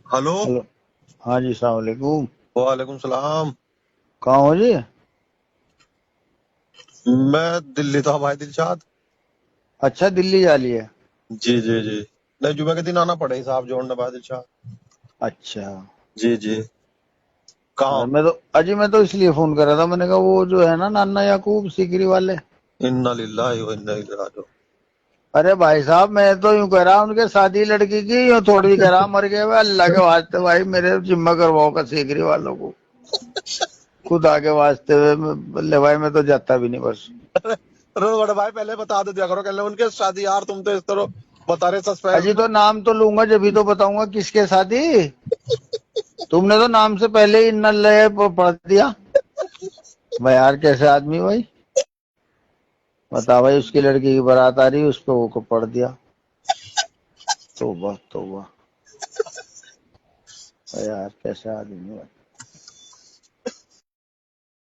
Hello, hello. ہاں جی، السلام علیکم. وعلیکم السلام. کہاں ہو جی؟ میں دلی تھا بھائی دلشاد. اچھا، دلی جا لی ہے. جی جی جی، نہیں جمعہ کے دن آنا پڑے گا صاحب جوڑنا بھائی دلشاد. اچھا. جی جی. کہاں؟ میں تو اس لیے فون کر رہا تھا، میں نے کہا وہ جو ہے نا نانا یعقوب سیکری والے. انا للہ و انا الیہ راجعون. ارے بھائی صاحب، میں تو یوں کہہ رہا ان کے شادی لڑکی کی یوں تھوڑی کہہ رہا مر گئے ہوئے. اللہ کے واسطے بھائی میرے ذمہ کرواؤ کا سیکری والوں کو. خدا کے واسطے بلے بھائی میں تو جاتا بھی نہیں بس. ارے بڑے بھائی پہلے بتا دو دیا کرو کہ ان کے شادی یار تم تو اس طرح بتا رہے سسپینس. اجی تو نام تو لوں گا جبھی تو بتاؤں گا کس کے شادی. تم نے تو نام سے پہلے ہی ان اللہ پڑھ دیا. بھائی یار کیسے آدمی بھائی بتا بھائی، اس کی لڑکی کی بارات آ رہی اس پہ وہ کو پڑھ دیا. توبہ توبہ. بھائی یار کیسے آدمی بھائی.